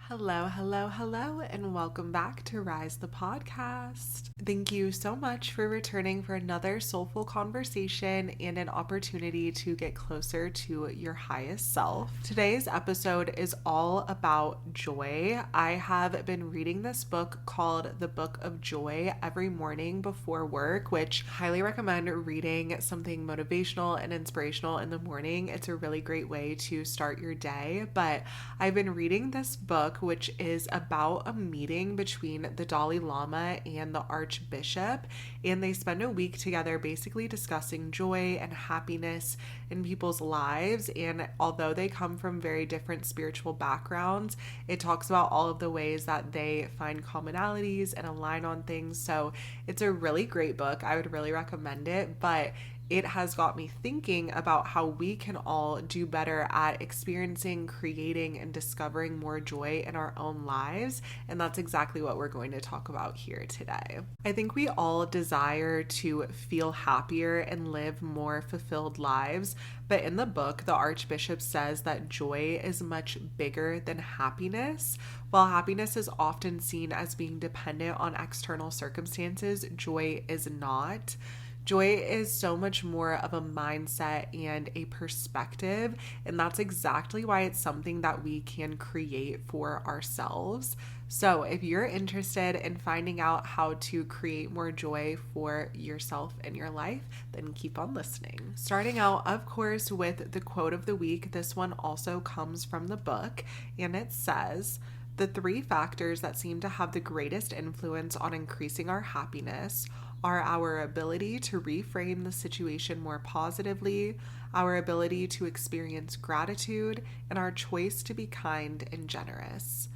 Hello, hello, hello, and welcome back to Rise the Podcast. Thank you so much for returning for another soulful conversation and an opportunity to get closer to your highest self. Today's episode is all about joy. I have been reading this book called The Book of Joy every morning before work, which I highly recommend reading something motivational and inspirational in the morning. It's a really great way to start your day. But I've been reading this book, which is about a meeting between the Dalai Lama and the Archbishop, and they spend a week together basically discussing joy and happiness in people's lives. And although they come from very different spiritual backgrounds, it talks about all of the ways that they find commonalities and align on things. So it's a really great book. I would really recommend it, but it has got me thinking about how we can all do better at experiencing, creating, and discovering more joy in our own lives. And that's exactly what we're going to talk about here today. I think we all desire to feel happier and live more fulfilled lives. But in the book, the Archbishop says that joy is much bigger than happiness. While happiness is often seen as being dependent on external circumstances, joy is not. Joy is so much more of a mindset and a perspective, and that's exactly why it's something that we can create for ourselves. So if you're interested in finding out how to create more joy for yourself and your life, then keep on listening. Starting out, of course, with the quote of the week. This one also comes from the book, and it says, "The three factors that seem to have the greatest influence on increasing our happiness are our ability to reframe the situation more positively, our ability to experience gratitude, and our choice to be kind and generous."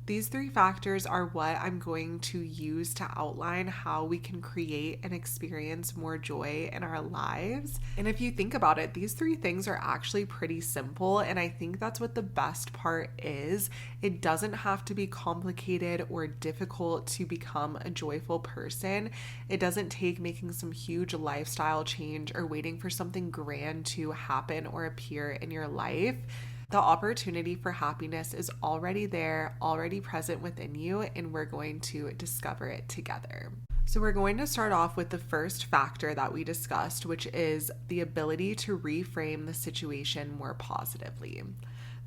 These three factors are what I'm going to use to outline how we can create and experience more joy in our lives. And if you think about it, these three things are actually pretty simple. And I think that's what the best part is. It doesn't have to be complicated or difficult to become a joyful person. It doesn't take making some huge lifestyle change or waiting for something grand to happen or appear in your life. The opportunity for happiness is already there, already present within you, and we're going to discover it together. So we're going to start off with the first factor that we discussed, which is the ability to reframe the situation more positively.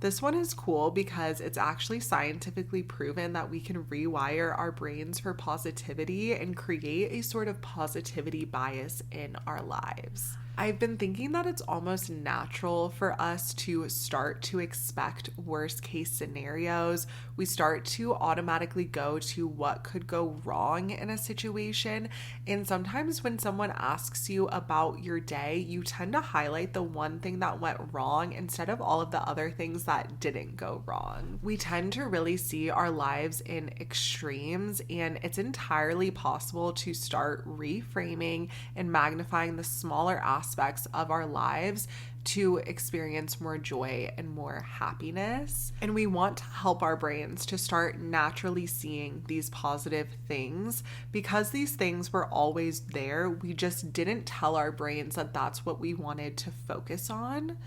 This one is cool because it's actually scientifically proven that we can rewire our brains for positivity and create a sort of positivity bias in our lives. I've been thinking that it's almost natural for us to start to expect worst case scenarios. We start to automatically go to what could go wrong in a situation. And sometimes when someone asks you about your day, you tend to highlight the one thing that went wrong instead of all of the other things that didn't go wrong. We tend to really see our lives in extremes, and it's entirely possible to start reframing and magnifying the smaller aspects of our lives to experience more joy and more happiness. And we want to help our brains to start naturally seeing these positive things because these things were always there. We just didn't tell our brains that that's what we wanted to focus on.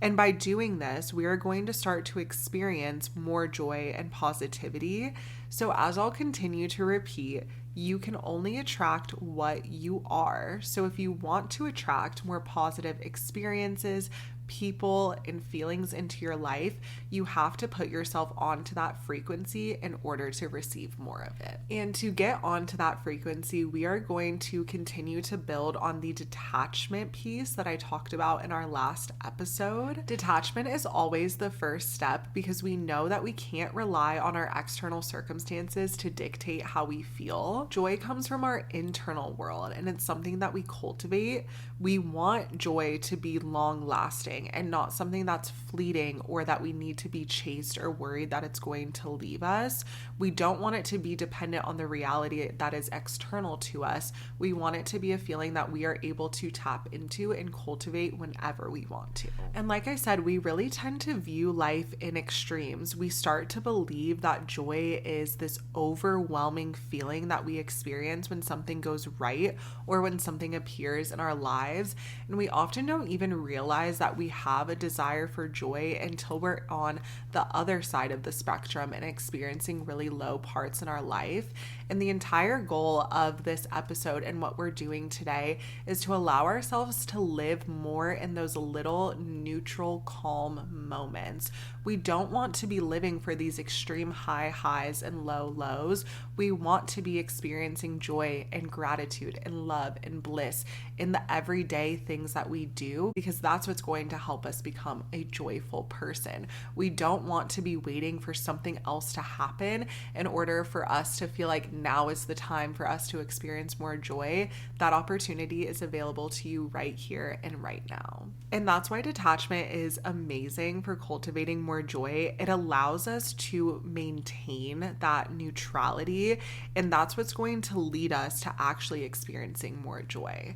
And by doing this, we are going to start to experience more joy and positivity. So as I'll continue to repeat, you can only attract what you are. So if you want to attract more positive experiences, people, and feelings into your life, you have to put yourself onto that frequency in order to receive more of it. And to get onto that frequency, we are going to continue to build on the detachment piece that I talked about in our last episode. Detachment is always the first step because we know that we can't rely on our external circumstances to dictate how we feel. Joy comes from our internal world, and it's something that we cultivate. We want joy to be long lasting and not something that's fleeting or that we need to be chased or worried that it's going to leave us. We don't want it to be dependent on the reality that is external to us. We want it to be a feeling that we are able to tap into and cultivate whenever we want to. And like I said, we really tend to view life in extremes. We start to believe that joy is this overwhelming feeling that we experience when something goes right or when something appears in our lives. And we often don't even realize that we we have a desire for joy until we're on the other side of the spectrum and experiencing really low parts in our life. And the entire goal of this episode and what we're doing today is to allow ourselves to live more in those little neutral, calm moments. We don't want to be living for these extreme high highs and low lows. We want to be experiencing joy and gratitude and love and bliss in the everyday things that we do, because that's what's going to help us become a joyful person. We don't want to be waiting for something else to happen in order for us to feel like now is the time for us to experience more joy. That opportunity is available to you right here and right now. And that's why detachment is amazing for cultivating more joy. It allows us to maintain that neutrality, and that's what's going to lead us to actually experiencing more joy.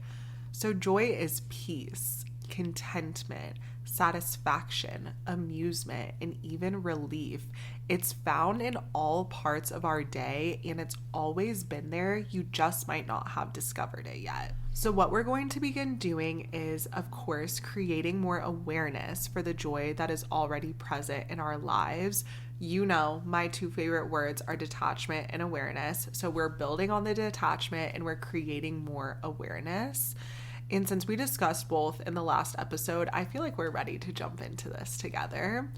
So joy is peace, contentment, satisfaction, amusement, and even relief. It's found in all parts of our day, and it's always been there. You just might not have discovered it yet. So what we're going to begin doing is, of course, creating more awareness for the joy that is already present in our lives. You know, my two favorite words are detachment and awareness. So we're building on the detachment and we're creating more awareness. And since we discussed both in the last episode, I feel like we're ready to jump into this together.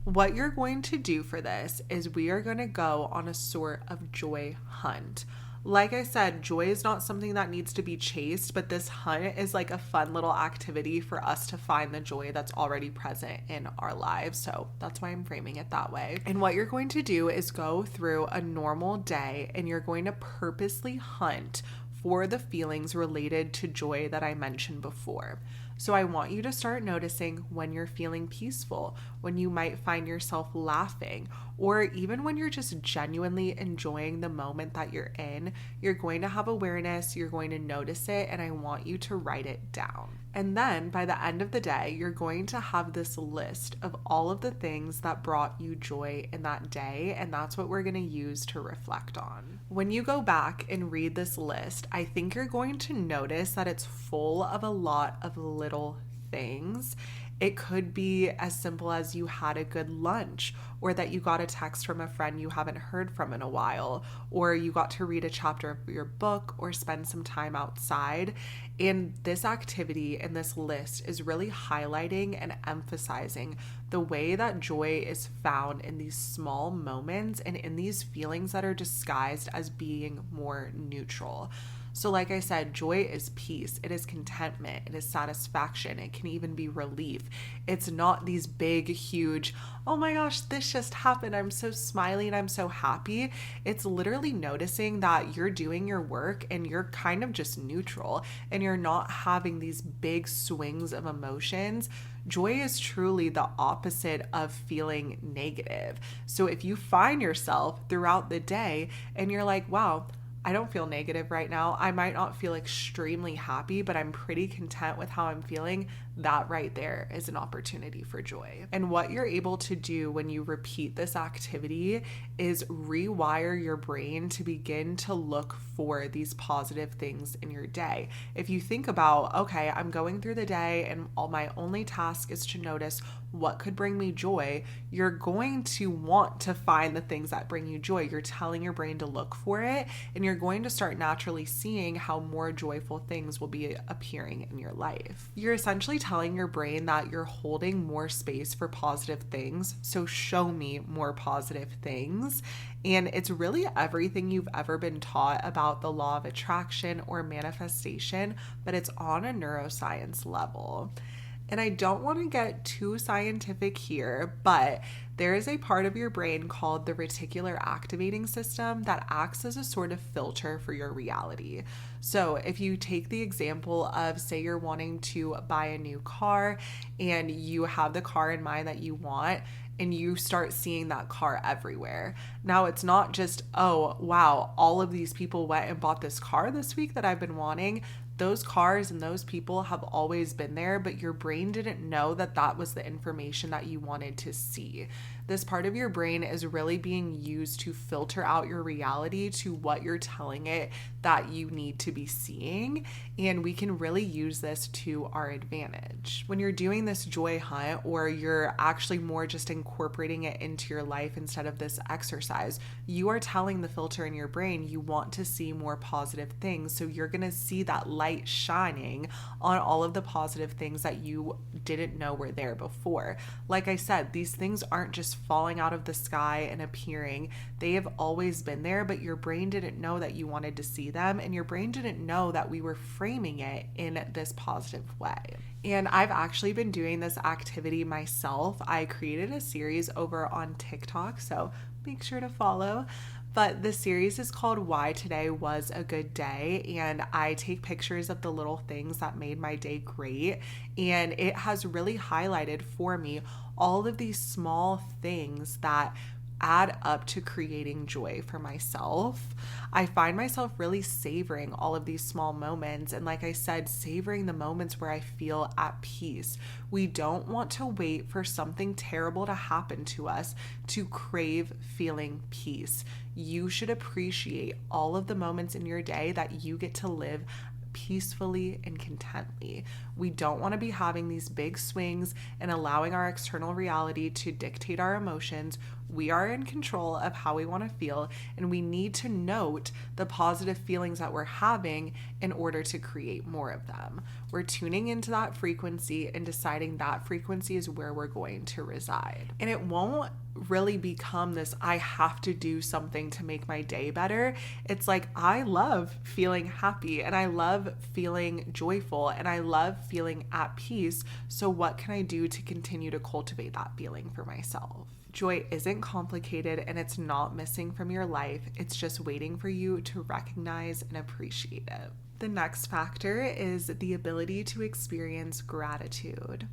What you're going to do for this is we are going to go on a sort of joy hunt. Like I said, joy is not something that needs to be chased, but this hunt is like a fun little activity for us to find the joy that's already present in our lives. So that's why I'm framing it that way. And what you're going to do is go through a normal day and you're going to purposely hunt for the feelings related to joy that I mentioned before. So I want you to start noticing when you're feeling peaceful, when you might find yourself laughing, or even when you're just genuinely enjoying the moment that you're in. You're going to have awareness, you're going to notice it, and I want you to write it down. And then by the end of the day, you're going to have this list of all of the things that brought you joy in that day, and that's what we're going to use to reflect on. When you go back and read this list, I think you're going to notice that it's full of a lot of little things. It could be as simple as you had a good lunch, or that you got a text from a friend you haven't heard from in a while, or you got to read a chapter of your book or spend some time outside. And this activity and this list is really highlighting and emphasizing the way that joy is found in these small moments and in these feelings that are disguised as being more neutral. So like I said, joy is peace, it is contentment, it is satisfaction, it can even be relief. It's not these big, huge, oh my gosh, this just happened, I'm so smiley and I'm so happy. It's literally noticing that you're doing your work and you're kind of just neutral and you're not having these big swings of emotions. Joy is truly the opposite of feeling negative. So if you find yourself throughout the day and you're like, wow, I don't feel negative right now. I might not feel extremely happy, but I'm pretty content with how I'm feeling. That right there is an opportunity for joy. And what you're able to do when you repeat this activity is rewire your brain to begin to look for these positive things in your day. If you think about, okay, I'm going through the day and all my only task is to notice what could bring me joy, you're going to want to find the things that bring you joy. You're telling your brain to look for it, and you're going to start naturally seeing how more joyful things will be appearing in your life. You're essentially telling your brain that you're holding more space for positive things, so show me more positive things. And it's really everything you've ever been taught about the law of attraction or manifestation, but it's on a neuroscience level. And I don't want to get too scientific here, but there is a part of your brain called the reticular activating system that acts as a sort of filter for your reality. So if you take the example of, say you're wanting to buy a new car and you have the car in mind that you want, and you start seeing that car everywhere. Now it's not just, oh, wow, all of these people went and bought this car this week that I've been wanting. Those cars and those people have always been there, but your brain didn't know that that was the information that you wanted to see. This part of your brain is really being used to filter out your reality to what you're telling it that you need to be seeing. And we can really use this to our advantage. When you're doing this joy hunt, or you're actually more just incorporating it into your life instead of this exercise, you are telling the filter in your brain you want to see more positive things. So you're going to see that light shining on all of the positive things that you didn't know were there before. Like I said, these things aren't just falling out of the sky and appearing. They have always been there, but your brain didn't know that you wanted to see them, and your brain didn't know that we were framing it in this positive way. And I've actually been doing this activity myself. I created a series over on TikTok, so make sure to follow. But the series is called Why Today Was a Good Day, and I take pictures of the little things that made my day great, and it has really highlighted for me all of these small things that add up to creating joy for myself. I find myself really savoring all of these small moments, and like I said, savoring the moments where I feel at peace. We don't want to wait for something terrible to happen to us to crave feeling peace. You should appreciate all of the moments in your day that you get to live peacefully and contently. We don't want to be having these big swings and allowing our external reality to dictate our emotions. We are in control of how we want to feel, and we need to note the positive feelings that we're having in order to create more of them. We're tuning into that frequency and deciding that frequency is where we're going to reside. And it won't really become this, I have to do something to make my day better. It's like, I love feeling happy, and I love feeling joyful, and I love feeling at peace. So what can I do to continue to cultivate that feeling for myself? Joy isn't complicated, and it's not missing from your life. It's just waiting for you to recognize and appreciate it. The next factor is the ability to experience gratitude.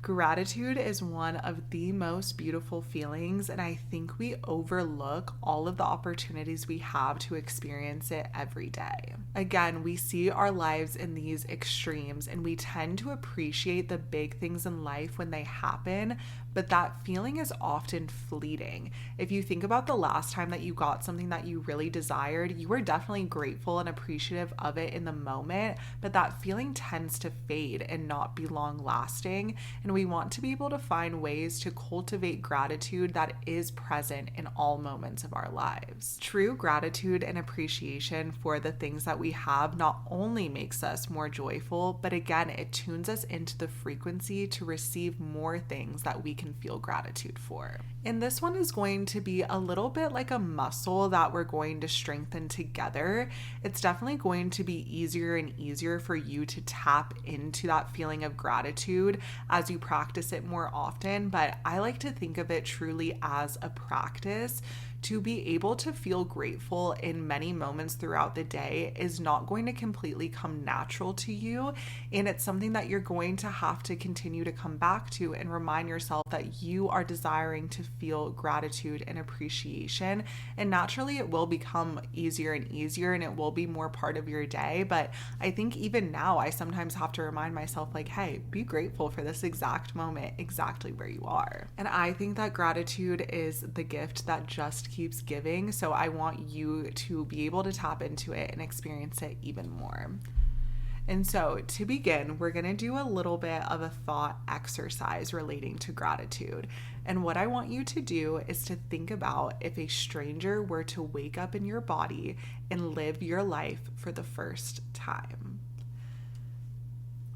Gratitude is one of the most beautiful feelings, and I think we overlook all of the opportunities we have to experience it every day. Again, we see our lives in these extremes, and we tend to appreciate the big things in life when they happen, but that feeling is often fleeting. If you think about the last time that you got something that you really desired, you were definitely grateful and appreciative of it in the moment, but that feeling tends to fade and not be long lasting. And we want to be able to find ways to cultivate gratitude that is present in all moments of our lives. True gratitude and appreciation for the things that we have not only makes us more joyful, but again, it tunes us into the frequency to receive more things that we can feel gratitude for. And this one is going to be a little bit like a muscle that we're going to strengthen together. It's definitely going to be easier and easier for you to tap into that feeling of gratitude as you practice it more often. But I like to think of it truly as a practice. To be able to feel grateful in many moments throughout the day is not going to completely come natural to you, and it's something that you're going to have to continue to come back to and remind yourself that you are desiring to feel gratitude and appreciation, and naturally it will become easier and easier, and it will be more part of your day. But I think even now I sometimes have to remind myself, like, hey, be grateful for this exact moment exactly where you are. And I think that gratitude is the gift that just keeps giving. So I want you to be able to tap into it and experience it even more. And so to begin, we're going to do a little bit of a thought exercise relating to gratitude. And what I want you to do is to think about if a stranger were to wake up in your body and live your life for the first time.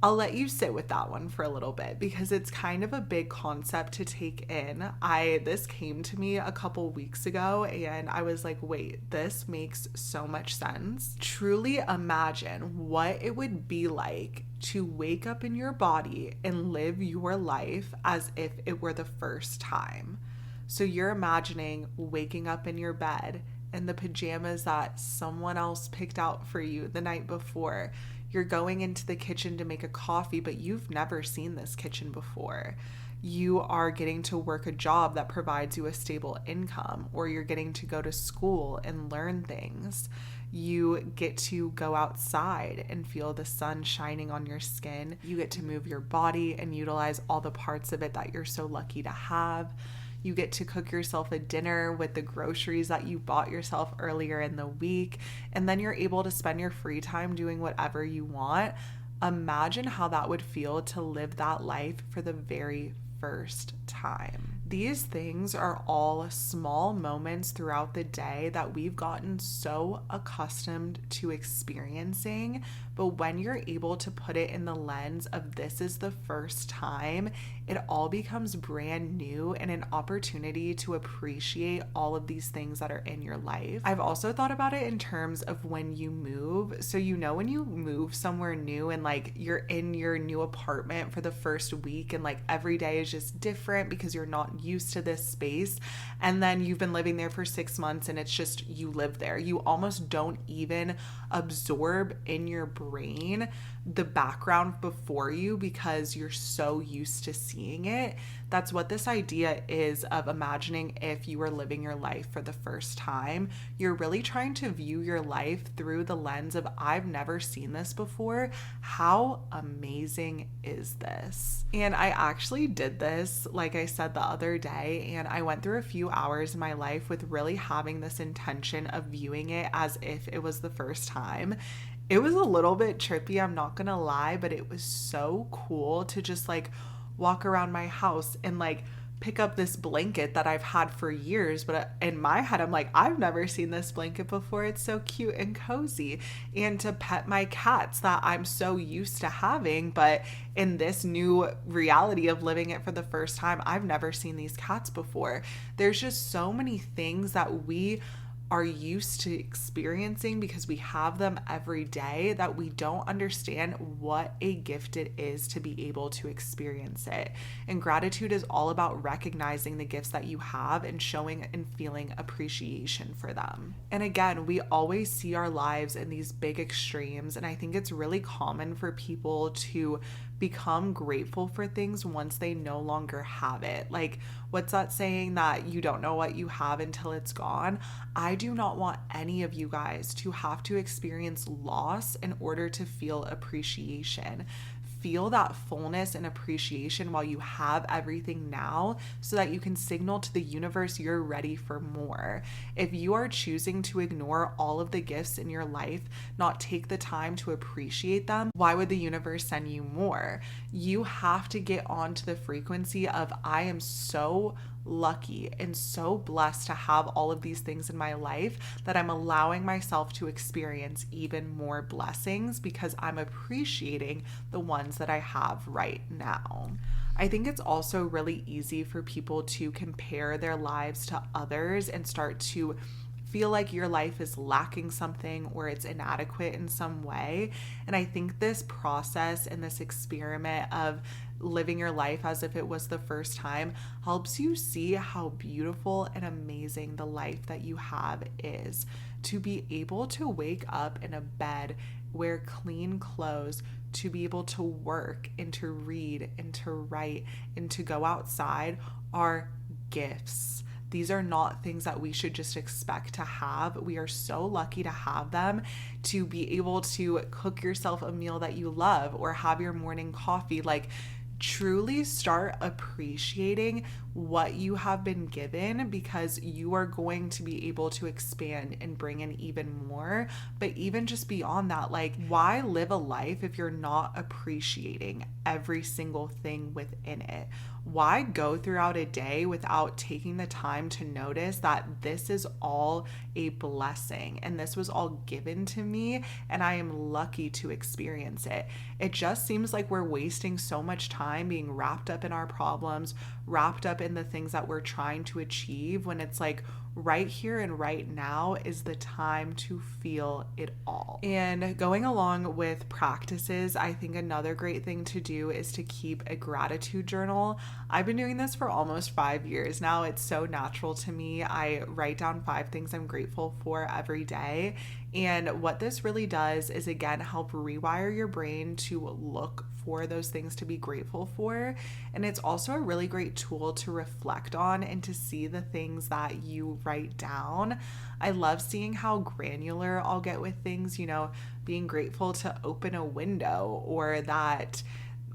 I'll let you sit with that one for a little bit because it's kind of a big concept to take in. This came to me a couple weeks ago and I was like, wait, this makes so much sense. Truly imagine what it would be like to wake up in your body and live your life as if it were the first time. So you're imagining waking up in your bed in the pajamas that someone else picked out for you the night before. You're going into the kitchen to make a coffee, but you've never seen this kitchen before. you are getting to work a job that provides you a stable income, or you're getting to go to school and learn things. You get to go outside and feel the sun shining on your skin. You get to move your body and utilize all the parts of it that you're so lucky to have. You get to cook yourself a dinner with the groceries that you bought yourself earlier in the week, and then you're able to spend your free time doing whatever you want. Imagine how that would feel to live that life for the very first time. These things are all small moments throughout the day that we've gotten so accustomed to experiencing, but when you're able to put it in the lens of this is the first time, it all becomes brand new and an opportunity to appreciate all of these things that are in your life. I've also thought about it in terms of when you move. So when you move somewhere new and like you're in your new apartment for the first week and like every day is just different because you're not used to this space, and then you've been living there for 6 months and it's just you live there. You almost don't even absorb in your brain the background before you because you're so used to seeing it. That's what this idea is of imagining if you were living your life for the first time. You're really trying to view your life through the lens of I've never seen this before. How amazing is this? And I actually did this, like I said the other day, and I went through a few hours in my life with really having this intention of viewing it as if it was the first time. It was a little bit trippy, I'm not gonna lie, but it was so cool to just like walk around my house and like pick up this blanket that I've had for years, but in my head I'm like, I've never seen this blanket before. It's so cute and cozy. And to pet my cats that I'm so used to having, but in this new reality of living it for the first time, I've never seen these cats before. There's just so many things that we are used to experiencing because we have them every day that we don't understand what a gift it is to be able to experience it. And gratitude is all about recognizing the gifts that you have and showing and feeling appreciation for them. And again, we always see our lives in these big extremes, and I think it's really common for people to become grateful for things once they no longer have it. Like, what's that saying that you don't know what you have until it's gone? I do not want any of you guys to have to experience loss in order to feel appreciation. Feel that fullness and appreciation while you have everything now so that you can signal to the universe you're ready for more. If you are choosing to ignore all of the gifts in your life, not take the time to appreciate them, why would the universe send you more? You have to get onto the frequency of I am so lucky and so blessed to have all of these things in my life that I'm allowing myself to experience even more blessings because I'm appreciating the ones that I have right now. I think it's also really easy for people to compare their lives to others and start to feel like your life is lacking something or it's inadequate in some way. And I think this process and this experiment of living your life as if it was the first time helps you see how beautiful and amazing the life that you have is. To be able to wake up in a bed, wear clean clothes, to be able to work and to read and to write and to go outside are gifts. These are not things that we should just expect to have. We are so lucky to have them, to be able to cook yourself a meal that you love or have your morning coffee. Like, truly start appreciating what you have been given because you are going to be able to expand and bring in even more. But even just beyond that, like, why live a life if you're not appreciating every single thing within it? Why go throughout a day without taking the time to notice that this is all a blessing and this was all given to me and I am lucky to experience it? It just seems like we're wasting so much time being wrapped up in our problems, wrapped up in the things that we're trying to achieve, when it's like right here and right now is the time to feel it all. And going along with practices, I think another great thing to do is to keep a gratitude journal. I've been doing this for almost 5 years now. It's so natural to me. I write down 5 things I'm grateful for every day. And what this really does is, again, help rewire your brain to look for those things to be grateful for. And it's also a really great tool to reflect on and to see the things that you write down. I love seeing how granular I'll get with things, being grateful to open a window, or that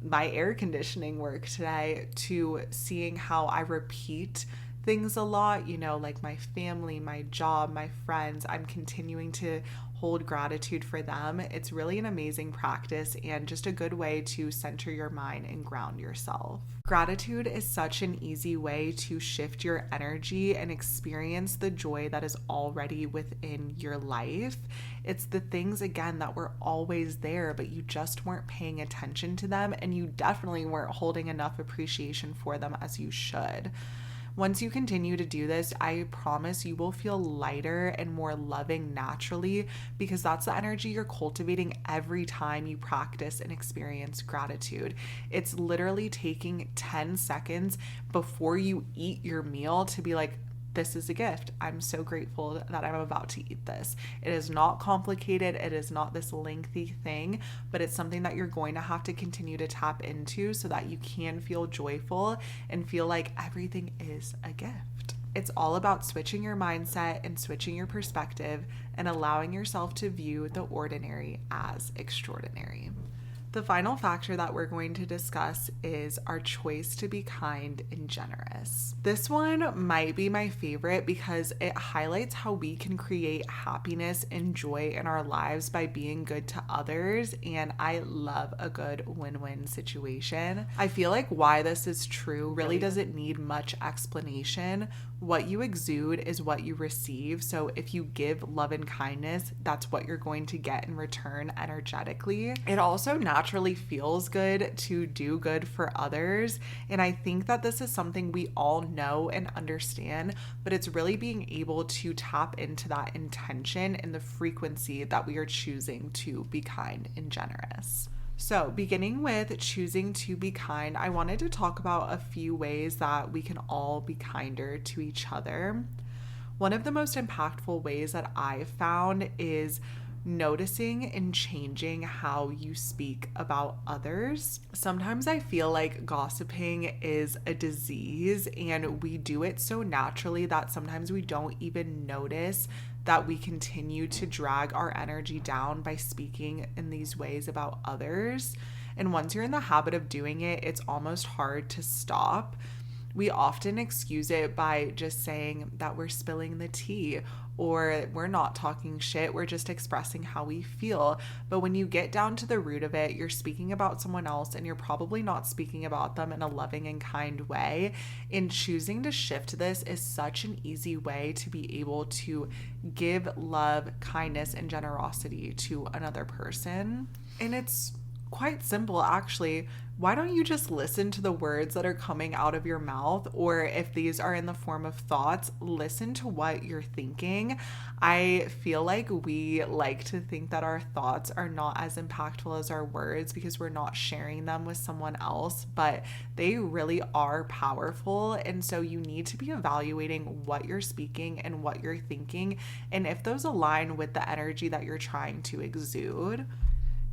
my air conditioning worked today, to seeing how I repeat things a lot, like my family, my job, my friends. I'm continuing to hold gratitude for them. It's really an amazing practice and just a good way to center your mind and ground yourself. Gratitude is such an easy way to shift your energy and experience the joy that is already within your life. It's the things, again, that were always there, but you just weren't paying attention to them, and you definitely weren't holding enough appreciation for them as you should. Once you continue to do this, I promise you will feel lighter and more loving naturally, because that's the energy you're cultivating every time you practice and experience gratitude. It's literally taking 10 seconds before you eat your meal to be like, this is a gift. I'm so grateful that I'm about to eat this. It is not complicated. It is not this lengthy thing, but it's something that you're going to have to continue to tap into so that you can feel joyful and feel like everything is a gift. It's all about switching your mindset and switching your perspective and allowing yourself to view the ordinary as extraordinary. The final factor that we're going to discuss is our choice to be kind and generous. This one might be my favorite because it highlights how we can create happiness and joy in our lives by being good to others, and I love a good win-win situation. I feel like why this is true really doesn't need much explanation. What you exude is what you receive. So if you give love and kindness, that's what you're going to get in return energetically. It also naturally feels good to do good for others. And I think that this is something we all know and understand, but it's really being able to tap into that intention and the frequency that we are choosing to be kind and generous. So, beginning with choosing to be kind, I wanted to talk about a few ways that we can all be kinder to each other. One of the most impactful ways that I've found is noticing and changing how you speak about others. Sometimes I feel like gossiping is a disease, and we do it so naturally that sometimes we don't even notice that we continue to drag our energy down by speaking in these ways about others. And once you're in the habit of doing it, it's almost hard to stop. We often excuse it by just saying that we're spilling the tea, or we're not talking shit, we're just expressing how we feel. But when you get down to the root of it, you're speaking about someone else, and you're probably not speaking about them in a loving and kind way. And choosing to shift this is such an easy way to be able to give love, kindness, and generosity to another person. And it's quite simple, actually. Why don't you just listen to the words that are coming out of your mouth? Or if these are in the form of thoughts, listen to what you're thinking. I feel like we like to think that our thoughts are not as impactful as our words because we're not sharing them with someone else, but they really are powerful. And so you need to be evaluating what you're speaking and what you're thinking, and if those align with the energy that you're trying to exude.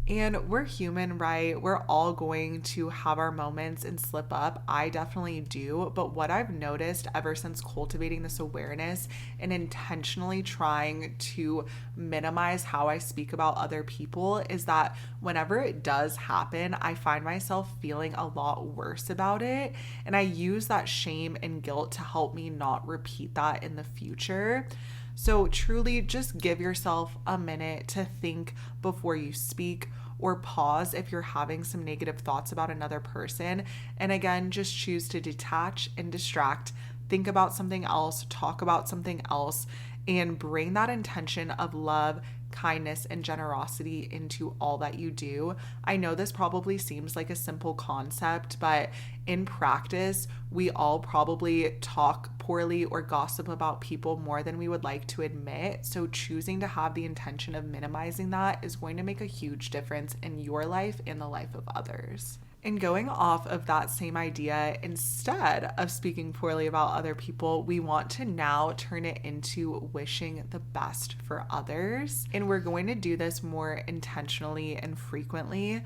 And we're human, right? We're all going to have our moments and slip up. I definitely do. But what I've noticed ever since cultivating this awareness and intentionally trying to minimize how I speak about other people is that whenever it does happen, I find myself feeling a lot worse about it. And I use that shame and guilt to help me not repeat that in the future. So truly just give yourself a minute to think before you speak, or pause if you're having some negative thoughts about another person. And again, just choose to detach and distract, think about something else, talk about something else, and bring that intention of love, kindness, and generosity into all that you do. I know this probably seems like a simple concept, but in practice, we all probably talk poorly or gossip about people more than we would like to admit. So choosing to have the intention of minimizing that is going to make a huge difference in your life and the life of others. And going off of that same idea, instead of speaking poorly about other people, we want to now turn it into wishing the best for others. And we're going to do this more intentionally and frequently.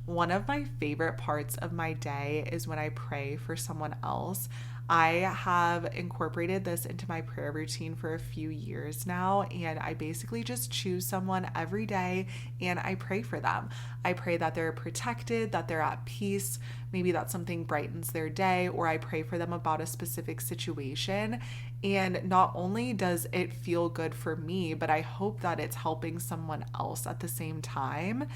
One of my favorite parts of my day is when I pray for someone else. I have incorporated this into my prayer routine for a few years now, and I basically just choose someone every day and I pray for them. I pray that they're protected, that they're at peace, maybe that something brightens their day, or I pray for them about a specific situation. And not only does it feel good for me, but I hope that it's helping someone else at the same time.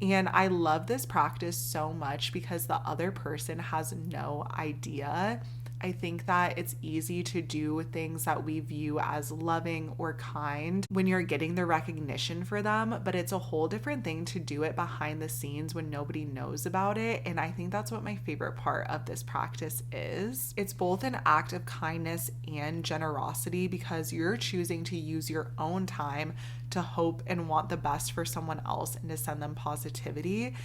And I love this practice so much because the other person has no idea. I think that it's easy to do things that we view as loving or kind when you're getting the recognition for them, but it's a whole different thing to do it behind the scenes when nobody knows about it. And I think that's what my favorite part of this practice is. It's both an act of kindness and generosity because you're choosing to use your own time to hope and want the best for someone else and to send them positivity.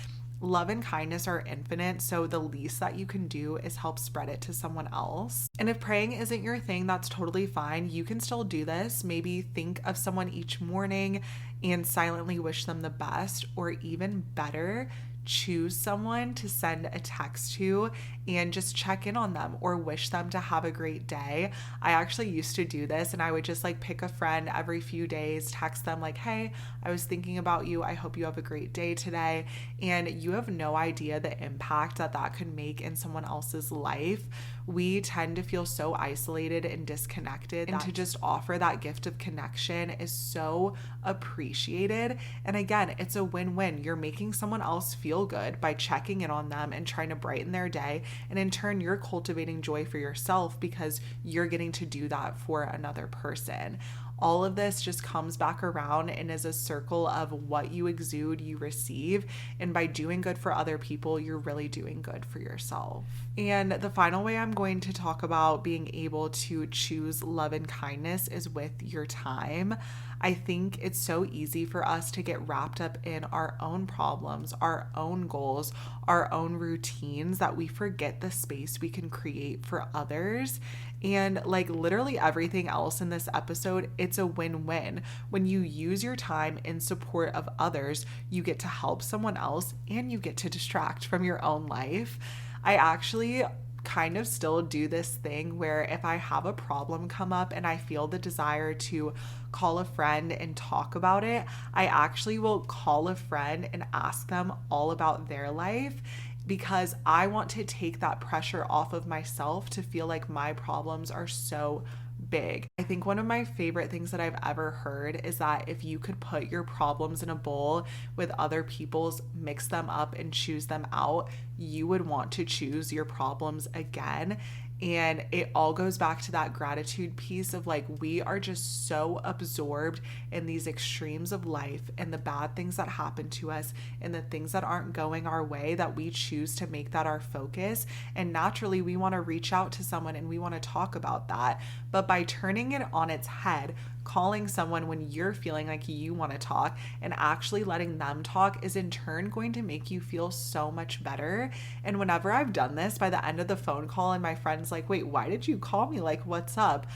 Love and kindness are infinite, so the least that you can do is help spread it to someone else. And if praying isn't your thing, that's totally fine. You can still do this. Maybe think of someone each morning and silently wish them the best, or even better, choose someone to send a text to and just check in on them or wish them to have a great day. I actually used to do this, and I would just pick a friend every few days, text them hey, I was thinking about you. I hope you have a great day today. And you have no idea the impact that that could make in someone else's life. We tend to feel so isolated and disconnected, and to just offer that gift of connection is so appreciated. And again, it's a win-win. You're making someone else feel good by checking in on them and trying to brighten their day. And in turn, you're cultivating joy for yourself because you're getting to do that for another person. All of this just comes back around and is a circle of what you exude, you receive. And by doing good for other people, you're really doing good for yourself. And the final way I'm going to talk about being able to choose love and kindness is with your time. I think it's so easy for us to get wrapped up in our own problems, our own goals, our own routines that we forget the space we can create for others. And literally everything else in this episode, it's a win-win. When you use your time in support of others, you get to help someone else and you get to distract from your own life. I actually kind of still do this thing where if I have a problem come up and I feel the desire to call a friend and talk about it, I actually will call a friend and ask them all about their life, because I want to take that pressure off of myself to feel like my problems are so big. I think one of my favorite things that I've ever heard is that if you could put your problems in a bowl with other people's, mix them up and choose them out, you would want to choose your problems again. And it all goes back to that gratitude piece of we are just so absorbed in these extremes of life and the bad things that happen to us and the things that aren't going our way that we choose to make that our focus. And naturally, we want to reach out to someone and we want to talk about that. But by turning it on its head, calling someone when you're feeling like you want to talk and actually letting them talk is in turn going to make you feel so much better. And whenever I've done this, by the end of the phone call and my friend's wait, why did you call me? What's up?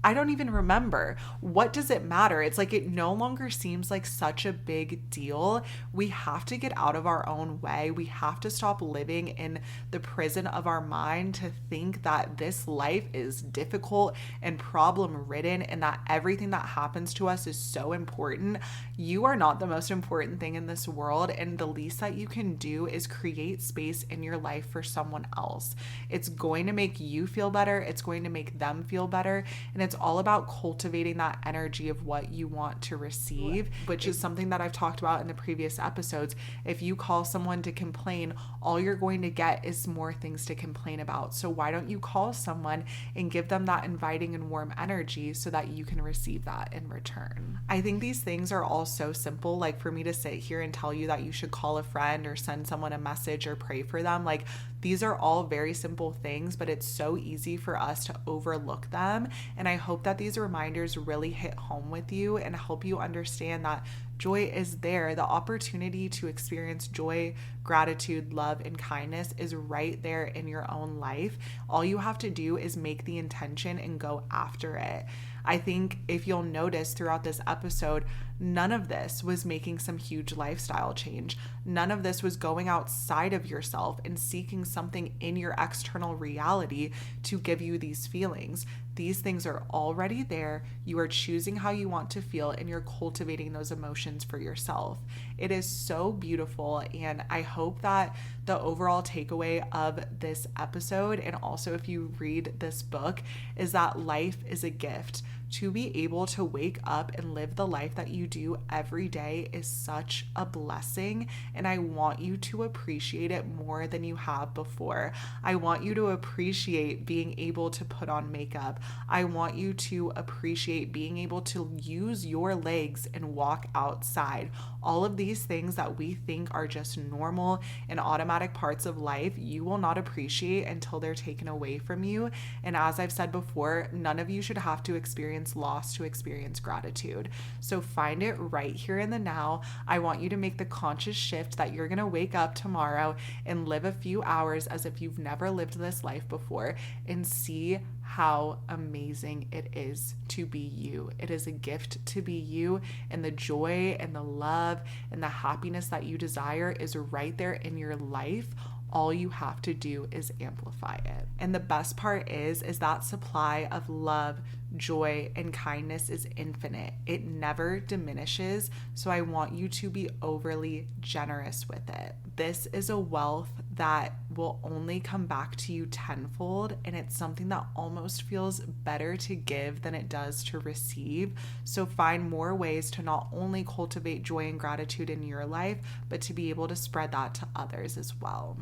I don't even remember. What does it matter? It's it no longer seems like such a big deal. We have to get out of our own way. We have to stop living in the prison of our mind to think that this life is difficult and problem ridden and that everything that happens to us is so important. You are not the most important thing in this world, and the least that you can do is create space in your life for someone else. It's going to make you feel better. It's going to make them feel better. And it's all about cultivating that energy of what you want to receive, which is something that I've talked about in the previous episodes. If you call someone to complain, all you're going to get is more things to complain about. So why don't you call someone and give them that inviting and warm energy so that you can receive that in return? I think these things are all so simple. For me to sit here and tell you that you should call a friend or send someone a message or pray for them, these are all very simple things, but it's so easy for us to overlook them. And I hope that these reminders really hit home with you and help you understand that Joy is there. The opportunity to experience joy, gratitude, love, and kindness is right there in your own life. All you have to do is make the intention and go after it. I think if you'll notice throughout this episode, none of this was making some huge lifestyle change. None of this was going outside of yourself and seeking something in your external reality to give you these feelings. These things are already there. You are choosing how you want to feel, and you're cultivating those emotions for yourself. It is so beautiful, and I hope that the overall takeaway of this episode, and also if you read this book, is that life is a gift. To be able to wake up and live the life that you do every day is such a blessing, and I want you to appreciate it more than you have before. I want you to appreciate being able to put on makeup. I want you to appreciate being able to use your legs and walk outside. All of these things that we think are just normal and automatic parts of life, you will not appreciate until they're taken away from you. And as I've said before, none of you should have to experience loss to experience gratitude. So find it right here in the now. I want you to make the conscious shift that you're going to wake up tomorrow and live a few hours as if you've never lived this life before, and see how amazing it is to be you. It is a gift to be you, and the joy and the love and the happiness that you desire is right there in your life. All you have to do is amplify it. And the best part is that supply of love, joy, and kindness is infinite. It never diminishes. So I want you to be overly generous with it. This is a wealth that will only come back to you tenfold, and it's something that almost feels better to give than it does to receive. So find more ways to not only cultivate joy and gratitude in your life, but to be able to spread that to others as well.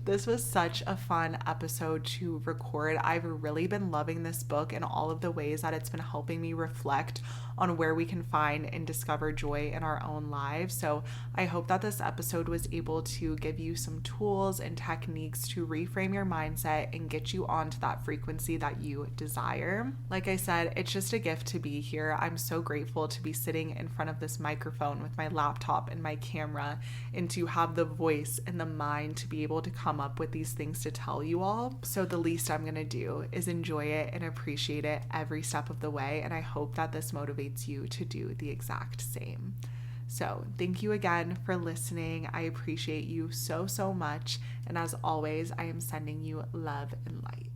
This was such a fun episode to record. I've really been loving this book and all of the ways that it's been helping me reflect on where we can find and discover joy in our own lives. So I hope that this episode was able to give you some tools and techniques to reframe your mindset and get you onto that frequency that you desire. Like I said, it's just a gift to be here. I'm so grateful to be sitting in front of this microphone with my laptop and my camera, and to have the voice and the mind to be able to come up with these things to tell you all. So the least I'm going to do is enjoy it and appreciate it every step of the way. And I hope that this motivates you to do the exact same. So thank you again for listening. I appreciate you so, so much. And as always, I am sending you love and light.